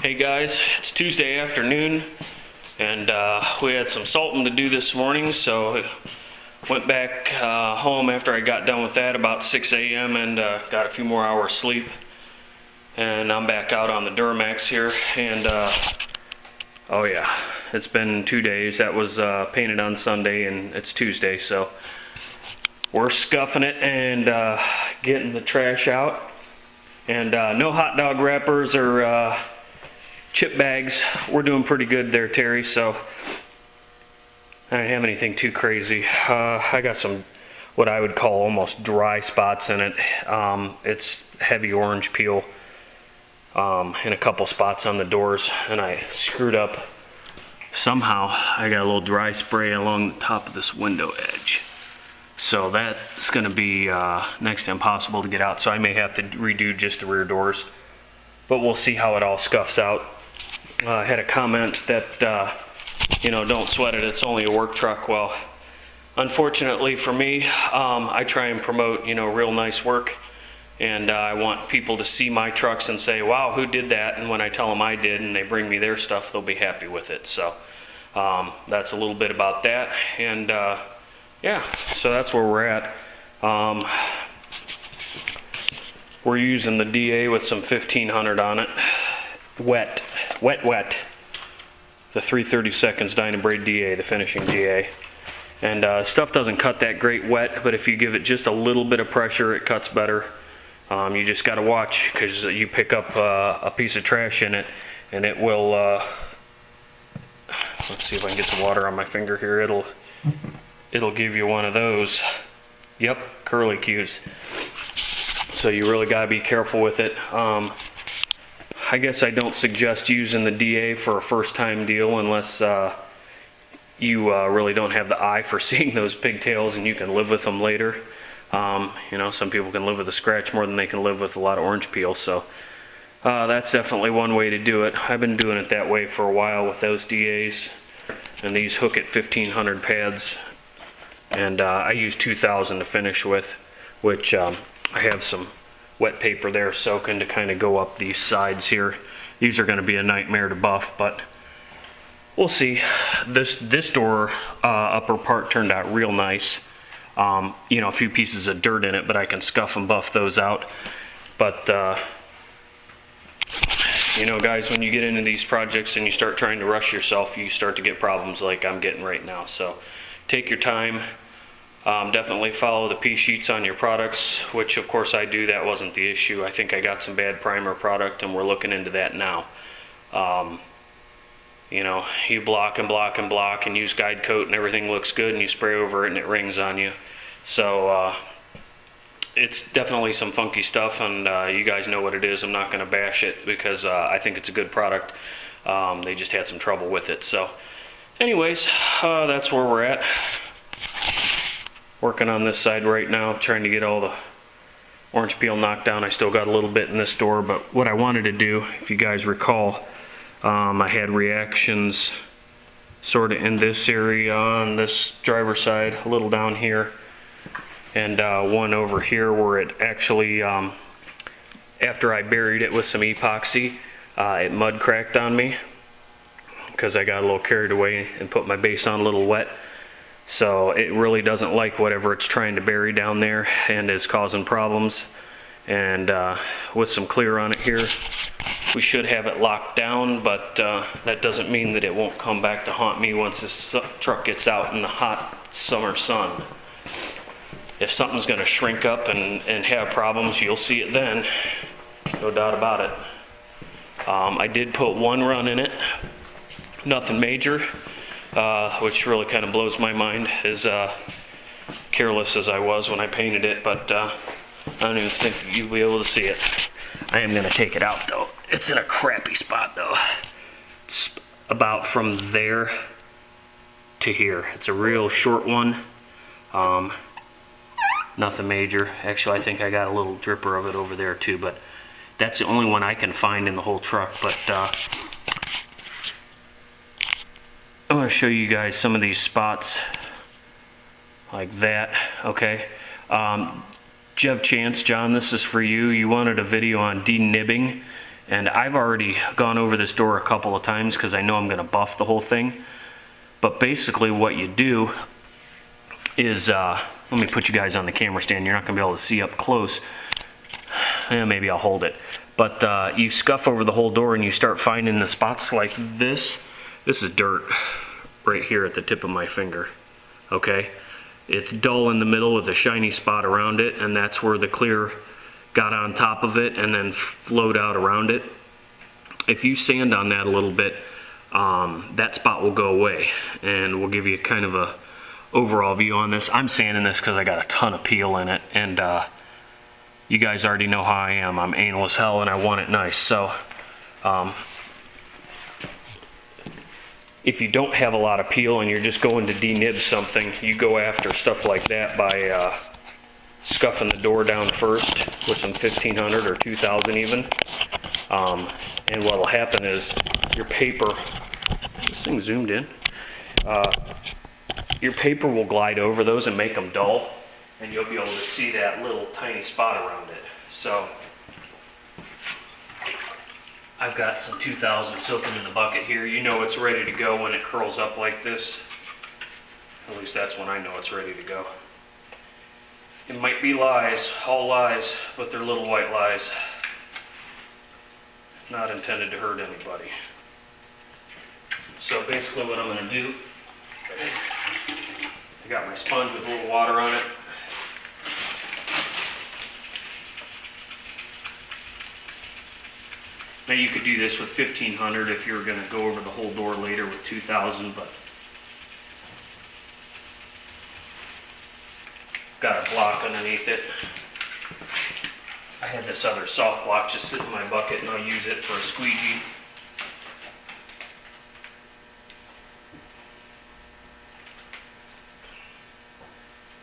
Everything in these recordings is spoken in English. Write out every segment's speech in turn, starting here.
Hey guys, it's Tuesday afternoon, and we had some salting to do this morning, so went back home after I got done with that about 6 a.m. and got a few more hours sleep. And I'm back out on the Duramax here, and oh yeah, it's been 2 days. That was painted on Sunday, and it's Tuesday, so we're scuffing it and getting the trash out. And no hot dog wrappers or chip bags. We're doing pretty good there, Terry, so I don't have anything too crazy. I got some what I would call almost dry spots in it. It's heavy orange peel in a couple spots on the doors, and I screwed up somehow. I got a little dry spray along the top of this window edge, so that's going to be next to impossible to get out, so I may have to redo just the rear doors, but we'll see how it all scuffs out. I had a comment that don't sweat it, it's only a work truck. Well, unfortunately for me, I try and promote real nice work, and I want people to see my trucks and say, wow, who did that? And when I tell them I did and they bring me their stuff, they'll be happy with it. So that's a little bit about that, and yeah, so that's where we're at. We're using the DA with some 1500 on it, wet. The 3/32 Dynabraid DA, the finishing DA. And stuff doesn't cut that great wet, but if you give it just a little bit of pressure, it cuts better. You just got to watch, because you pick up a piece of trash in it, and it will, let's see if I can get some water on my finger here. It'll give you one of those. Yep, curly cues. So you really got to be careful with it. I guess I don't suggest using the DA for a first-time deal unless you really don't have the eye for seeing those pigtails and you can live with them later. Some people can live with a scratch more than they can live with a lot of orange peel, so that's definitely one way to do it. I've been doing it that way for a while with those DAs, and these Hook at 1500 pads, and I use 2000 to finish with, which I have some wet paper there soaking to kind of go up these sides here. These are going to be a nightmare to buff, but we'll see. This door upper part turned out real nice. A few pieces of dirt in it, but I can scuff and buff those out. But guys, when you get into these projects and you start trying to rush yourself, you start to get problems like I'm getting right now. So take your time. Definitely follow the P-sheets on your products, which of course I do. That wasn't the issue. I think I got some bad primer product, and we're looking into that now. You block and block and block and use guide coat and everything looks good, and you spray over it and it rings on you. So it's definitely some funky stuff, and you guys know what it is. I'm not going to bash it because I think it's a good product. They just had some trouble with it. So anyways, that's where we're at. Working on this side right now, trying to get all the orange peel knocked down. I still got a little bit in this door, but what I wanted to do, if you guys recall, I had reactions sort of in this area on this driver's side, a little down here, and one over here where it actually, after I buried it with some epoxy, it mud cracked on me because I got a little carried away and put my base on a little wet. So it really doesn't like whatever it's trying to bury down there and is causing problems. And with some clear on it here, we should have it locked down, but that doesn't mean that it won't come back to haunt me once this truck gets out in the hot summer sun. If something's going to shrink up and have problems, you'll see it then. No doubt about it. I did put one run in it, nothing major. Which really kind of blows my mind, as careless as I was when I painted it, but I don't even think you'll be able to see it. I am going to take it out though. It's in a crappy spot though. It's about from there to here. It's a real short one. Nothing major. Actually, I think I got a little dripper of it over there too, but that's the only one I can find in the whole truck. But I want to show you guys some of these spots like that. Okay, Jeff Chance, John, this is for you. You wanted a video on de-nibbing, And I've already gone over this door a couple of times because I know I'm going to buff the whole thing. But basically what you do is, let me put you guys on the camera stand. You're not going to be able to see up close. Maybe I'll hold it. But you scuff over the whole door and you start finding the spots like this. This is dirt right here at the tip of my finger. Okay? It's dull in the middle with a shiny spot around it, and that's where the clear got on top of it and then flowed out around it. If you sand on that a little bit, that spot will go away, and we'll give you kind of a overall view on this. I'm sanding this because I got a ton of peel in it, and you guys already know how I am. I'm anal as hell and I want it nice. So if you don't have a lot of peel and you're just going to de-nib something, you go after stuff like that by scuffing the door down first with some 1500 or 2000 even. And what will happen is your paper, this thing zoomed in, your paper will glide over those and make them dull, and you'll be able to see that little tiny spot around it. So I've got some 2000 soaking in the bucket here. You know it's ready to go when it curls up like this. At least that's when I know it's ready to go. It might be lies, all lies, but they're little white lies. Not intended to hurt anybody. So basically what I'm going to do, I got my sponge with a little water on it. Now you could do this with 1500 if you were going to go over the whole door later with 2000, but got a block underneath it. I had this other soft block just sit in my bucket, and I'll use it for a squeegee.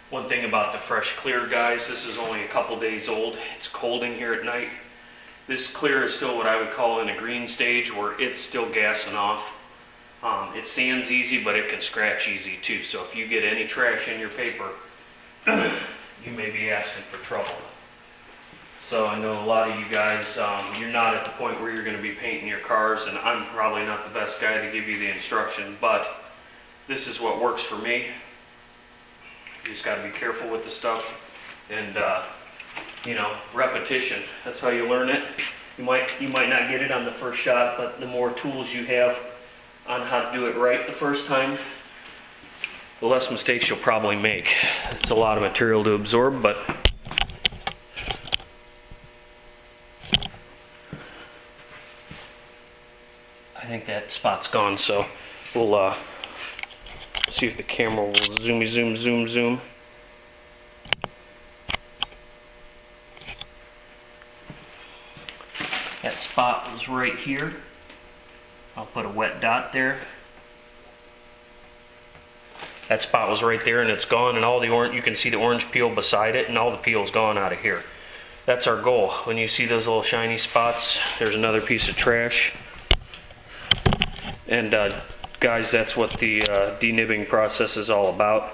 One thing about the fresh clear, guys, this is only a couple days old. It's cold in here at night. This clear is still what I would call in a green stage, where it's still gassing off. It sands easy, but it can scratch easy too. So if you get any trash in your paper, you may be asking for trouble. So I know a lot of you guys, you're not at the point where you're going to be painting your cars, and I'm probably not the best guy to give you the instruction, but this is what works for me. You just got to be careful with the stuff, and you know, repetition. That's how you learn it. You might not get it on the first shot, but the more tools you have on how to do it right the first time, the less mistakes you'll probably make. It's a lot of material to absorb, but I think that spot's gone, so we'll see if the camera will zoom. That spot was right here. I'll put a wet dot there. That spot was right there, and it's gone, and all the orange, you can see the orange peel beside it, and all the peel's gone out of here. That's our goal. When you see those little shiny spots, there's another piece of trash. And guys, that's what the de-nibbing process is all about,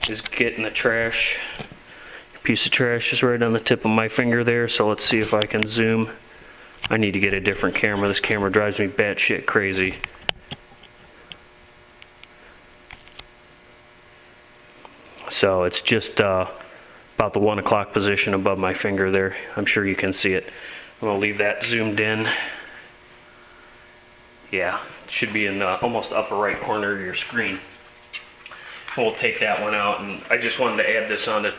is getting the trash. A piece of trash is right on the tip of my finger there, so let's see if I can zoom. I need to get a different camera. This camera drives me batshit crazy. So it's just about the 1 o'clock position above my finger there. I'm sure you can see it. I'm going to leave that zoomed in. Yeah, it should be in the almost upper right corner of your screen. We'll take that one out, and I just wanted to add this on to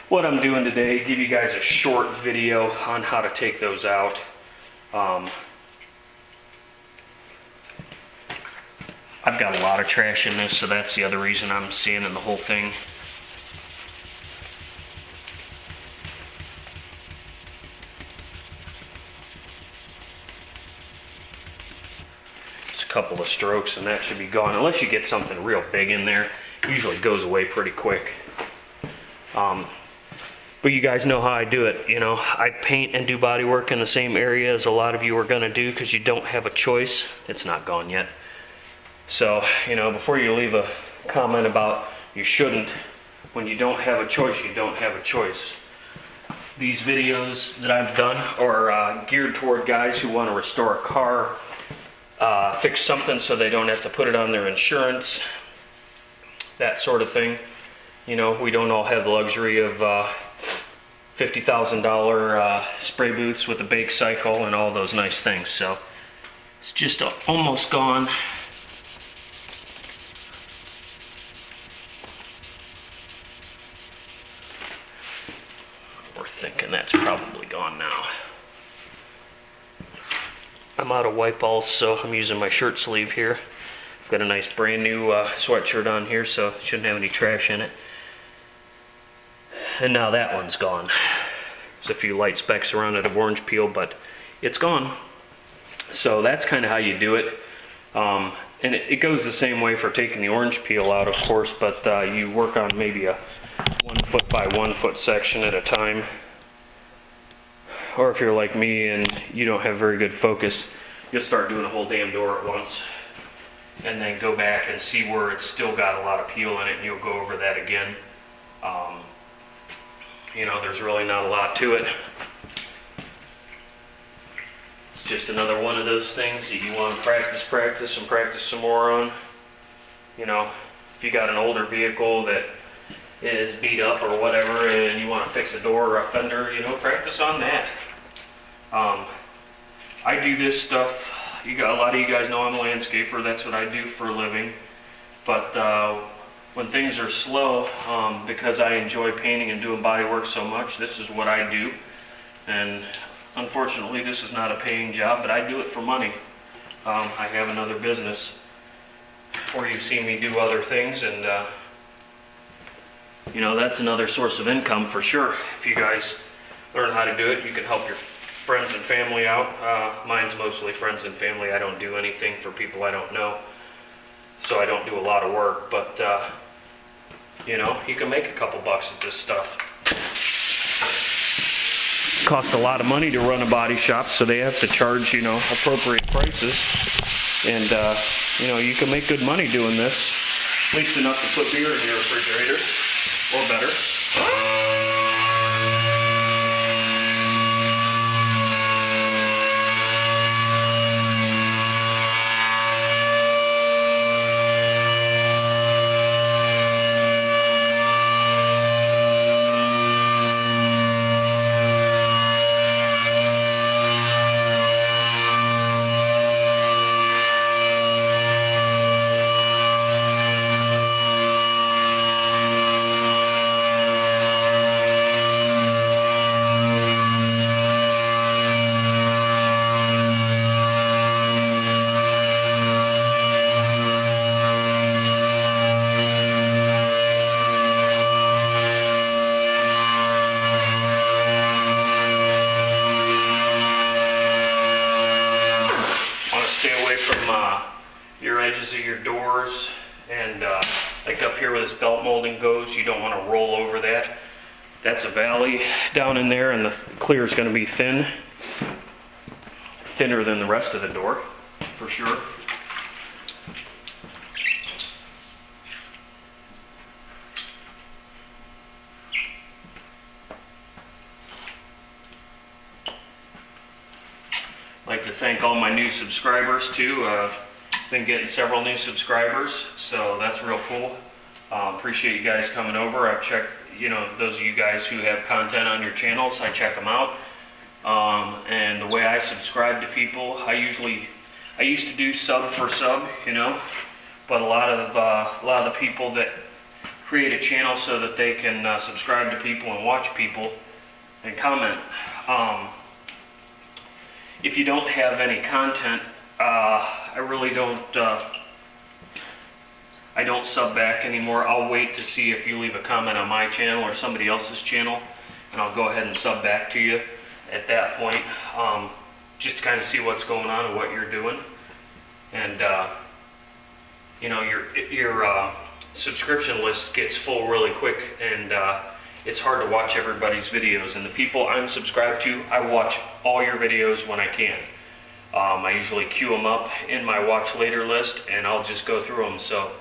what I'm doing today, give you guys a short video on how to take those out. I've got a lot of trash in this, so that's the other reason I'm sanding the whole thing. Just a couple of strokes and that should be gone, unless you get something real big in there. It usually goes away pretty quick. But you guys know how I do it. You know, I paint and do body work in the same area as a lot of you are going to do, because you don't have a choice. It's not gone yet. So, you know, before you leave a comment about you shouldn't, when you don't have a choice, you don't have a choice. these videos that I've done are geared toward guys who want to restore a car, fix something so they don't have to put it on their insurance, that sort of thing. You know, we don't all have the luxury of $50,000 spray booths with a bake cycle and all those nice things. So it's just almost gone. We're thinking that's probably gone now. I'm out of wipe balls, so I'm using my shirt sleeve here. I've got a nice brand new sweatshirt on here, so it shouldn't have any trash in it. And now that one's gone. There's a few light specks around it of orange peel, but it's gone. So that's kind of how you do it. And it goes the same way for taking the orange peel out, of course, but you work on maybe a 1 foot by 1 foot section at a time. Or if you're like me and you don't have very good focus, you'll start doing the whole damn door at once. And then go back and see where it's still got a lot of peel in it, and you'll go over that again. You know, there's really not a lot to it. It's just another one of those things that you want to practice and practice some more on. You know, if you got an older vehicle that is beat up or whatever and you want to fix a door or a fender, you know, practice on that. I do this stuff. A lot of you guys know I'm a landscaper. That's what I do for a living. But when things are slow, because I enjoy painting and doing body work so much, this is what I do. And unfortunately, this is not a paying job, but I do it for money. I have another business where you've seen me do other things, and you know, that's another source of income for sure. If you guys learn how to do it, you can help your friends and family out. Mine's mostly friends and family. I don't do anything for people I don't know, so I don't do a lot of work, but you know, you can make a couple bucks at this stuff. Costs a lot of money to run a body shop, so they have to charge, you know, appropriate prices. And you know, you can make good money doing this, at least enough to put beer in your refrigerator, or better. Stay away from your edges of your doors, and like up here where this belt molding goes, you don't want to roll over that. That's a valley down in there, and the clear is going to be thinner than the rest of the door, for sure. I'd like to thank all my new subscribers too. Been getting several new subscribers, so that's real cool. Appreciate you guys coming over. I've checked, you know, those of you guys who have content on your channels, I check them out. And the way I subscribe to people, I used to do sub for sub, you know, but a lot of the people that create a channel so that they can subscribe to people and watch people and comment. If you don't have any content, I really don't. I don't sub back anymore. I'll wait to see if you leave a comment on my channel or somebody else's channel, and I'll go ahead and sub back to you at that point, just to kind of see what's going on and what you're doing. And you know, your subscription list gets full really quick, and it's hard to watch everybody's videos. And the people I'm subscribed to, I watch all your videos when I can. I usually queue them up in my watch later list, and I'll just go through them. So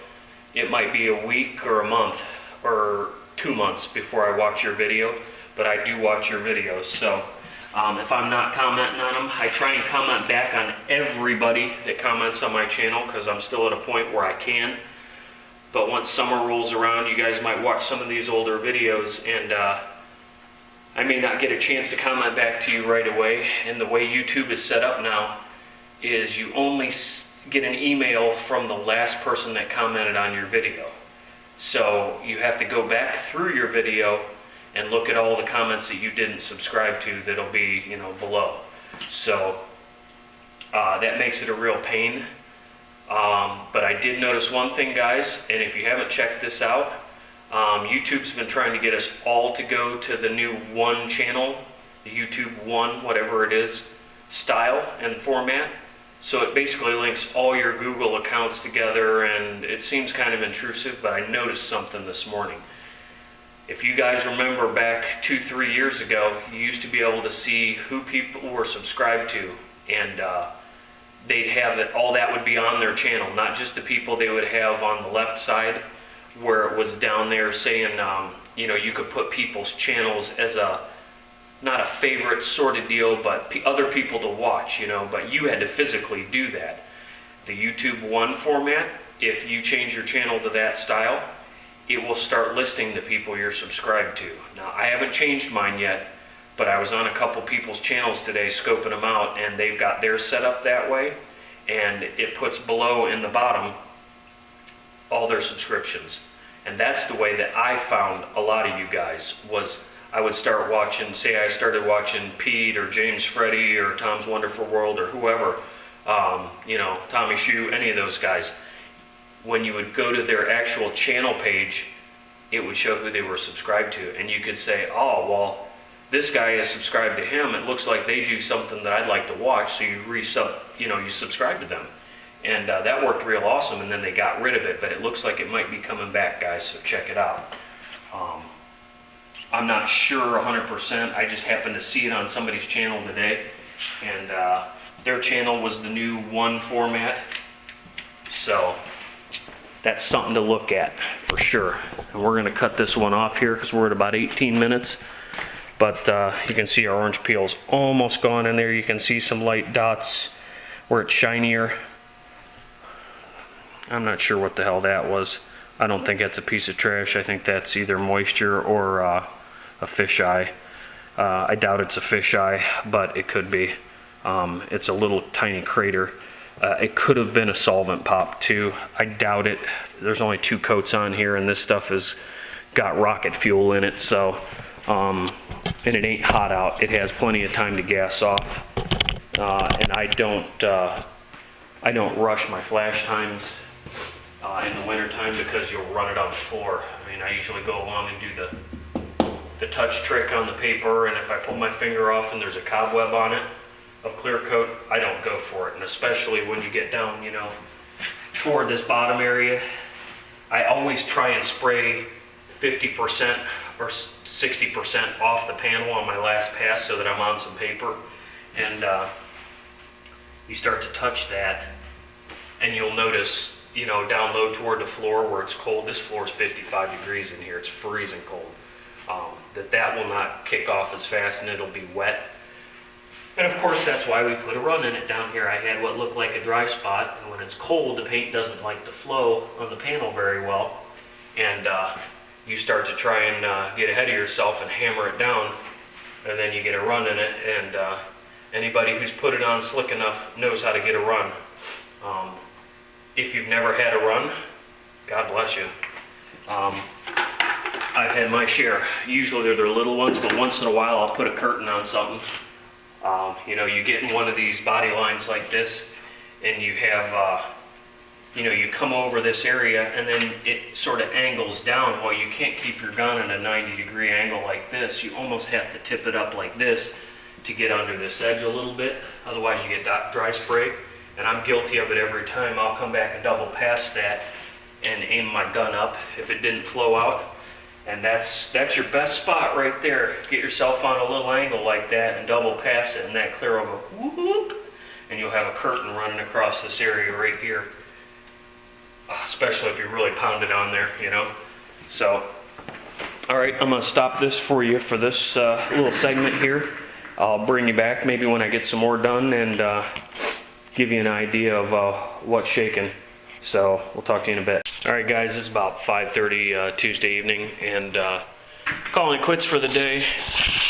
it might be a week or a month or 2 months before I watch your video, but I do watch your videos. So if I'm not commenting on them, I try and comment back on everybody that comments on my channel, because I'm still at a point where I can. But once summer rolls around, you guys might watch some of these older videos, and I may not get a chance to comment back to you right away. And the way YouTube is set up now is you only get an email from the last person that commented on your video. So you have to go back through your video and look at all the comments that you didn't subscribe to that'll be, you know, below. So that makes it a real pain. But I did notice one thing, guys, and if you haven't checked this out, YouTube's been trying to get us all to go to the new One channel, the YouTube One, whatever it is, style and format. So it basically links all your Google accounts together, and it seems kind of intrusive, but I noticed something this morning. If you guys remember back 2-3 years ago, you used to be able to see who people were subscribed to, and they'd have it, all that would be on their channel, not just the people they would have on the left side, where it was down there saying, you know, you could put people's channels as a, not a favorite sort of deal, but other people to watch, you know, but you had to physically do that. The YouTube One format, if you change your channel to that style, it will start listing the people you're subscribed to. Now, I haven't changed mine yet, but I was on a couple people's channels today scoping them out, and they've got theirs set up that way, and it puts below in the bottom all their subscriptions. And that's the way that I found a lot of you guys, was I would start watching, say I started watching Pete or James Freddy or Tom's Wonderful World or whoever, you know, Tommy Shoe, any of those guys. When you would go to their actual channel page, it would show who they were subscribed to. And you could say, oh, well, this guy is subscribed to him. It looks like they do something that I'd like to watch, so you subscribe to them. And that worked real awesome, and then they got rid of it, but it looks like it might be coming back, guys, so check it out. I'm not sure 100%, I just happened to see it on somebody's channel today, and their channel was the new One format, so that's something to look at for sure. And we're going to cut this one off here because we're at about 18 minutes, but you can see our orange peel's almost gone in there. You can see some light dots where it's shinier. I'm not sure what the hell that was. I don't think that's a piece of trash. I think that's either moisture or a fisheye. I doubt it's a fisheye, but it could be. It's a little tiny crater. It could have been a solvent pop too. I doubt it. There's only 2 coats on here, and this stuff has got rocket fuel in it, so and it ain't hot out. It has plenty of time to gas off. And I don't rush my flash times in the winter time, because you'll run it on the floor. I mean, I usually go along and do the touch trick on the paper, and if I pull my finger off and there's a cobweb on it of clear coat, I don't go for it. And especially when you get down, you know, toward this bottom area, I always try and spray 50% or 60% off the panel on my last pass so that I'm on some paper. And you start to touch that, and you'll notice, you know, down low toward the floor where it's cold, this floor is 55 degrees in here, it's freezing cold, that will not kick off as fast, and it'll be wet. And of course, that's why we put a run in it down here. I had what looked like a dry spot, and when it's cold, the paint doesn't like to flow on the panel very well, and you start to try and get ahead of yourself and hammer it down, and then you get a run in it, and anybody who's put it on slick enough knows how to get a run. If you've never had a run, God bless you. I've had my share. Usually they're little ones, but once in a while I'll put a curtain on something. You know, you get in one of these body lines like this, and you have, you know, you come over this area, and then it sort of angles down. Well, you can't keep your gun at a 90-degree angle like this. You almost have to tip it up like this to get under this edge a little bit. Otherwise you get dry spray. And I'm guilty of it every time. I'll come back and double pass that and aim my gun up if it didn't flow out. And that's your best spot right there. Get yourself on a little angle like that and double pass it, and that clear over, whoop, and you'll have a curtain running across this area right here. Especially if you really pound it on there, you know. So All right, I'm gonna stop this for you for this little segment here. I'll bring you back maybe when I get some more done and give you an idea of what's shaking. So we'll talk to you in a bit. All right, guys, this is about 5:30 Tuesday evening, and calling it quits for the day.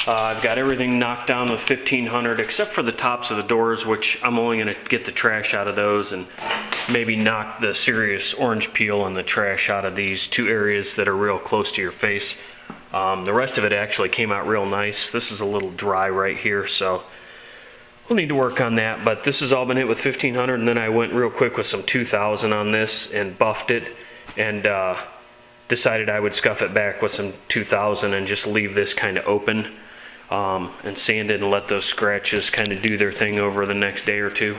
I've got everything knocked down with 1500 except for the tops of the doors, which I'm only going to get the trash out of those and maybe knock the serious orange peel and the trash out of these two areas that are real close to your face. The rest of it actually came out real nice. This is a little dry right here, so we'll need to work on that, but this has all been hit with 1500, and then I went real quick with some 2000 on this and buffed it, and decided I would scuff it back with some 2000 and just leave this kind of open and sand it and let those scratches kind of do their thing over the next day or two,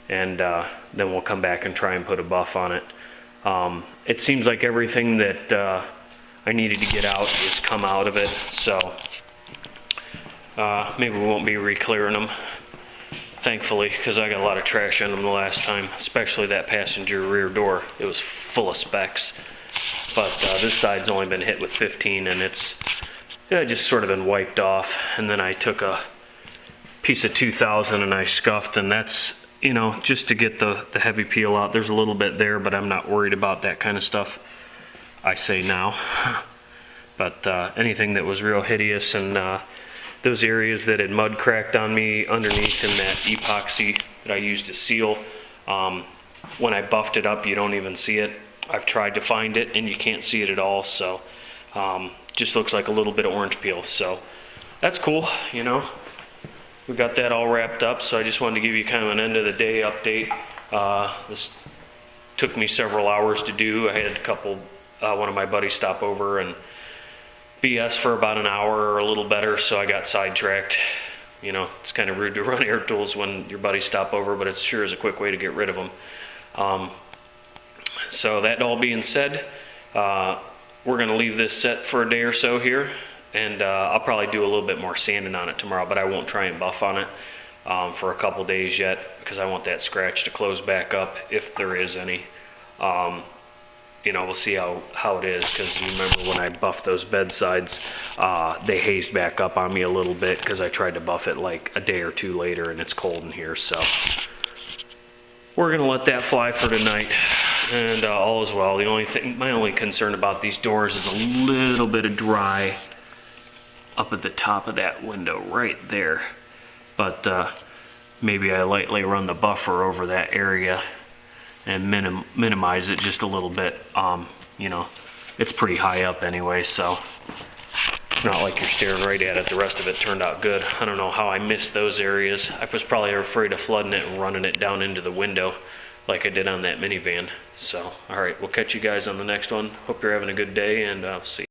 and then we'll come back and try and put a buff on it. It seems like everything that I needed to get out has come out of it, so maybe we won't be re-clearing them, thankfully, because I got a lot of trash in them the last time, especially that passenger rear door. It was full of specks. But this side's only been hit with 15, and it's just sort of been wiped off. And then I took a piece of 2000 and I scuffed, and that's, you know, just to get the heavy peel out. There's a little bit there, but I'm not worried about that kind of stuff, I say now. But anything that was real hideous, and those areas that had mud cracked on me underneath in that epoxy that I used to seal, when I buffed it up, you don't even see it. I've tried to find it and you can't see it at all, so just looks like a little bit of orange peel. So that's cool, you know. We got that all wrapped up, so I just wanted to give you kind of an end of the day update. This took me several hours to do. I had a couple, one of my buddies stop over and BS for about an hour or a little better, so I got sidetracked. You know, it's kind of rude to run air tools when your buddies stop over, but it sure is a quick way to get rid of them. So that all being said, we're going to leave this set for a day or so here, and I'll probably do a little bit more sanding on it tomorrow, but I won't try and buff on it for a couple days yet, because I want that scratch to close back up if there is any. You know, we'll see how it is, because you remember when I buffed those bed sides, they hazed back up on me a little bit because I tried to buff it like a day or two later, and it's cold in here, so we're going to let that fly for tonight. And all is well. The only thing, my only concern about these doors is a little bit of dry up at the top of that window right there. But maybe I lightly run the buffer over that area and minimize it just a little bit. You know, it's pretty high up anyway, so it's not like you're staring right at it. The rest of it turned out good. I don't know how I missed those areas. I was probably afraid of flooding it and running it down into the window like I did on that minivan. So, all right, we'll catch you guys on the next one. Hope you're having a good day, and see you.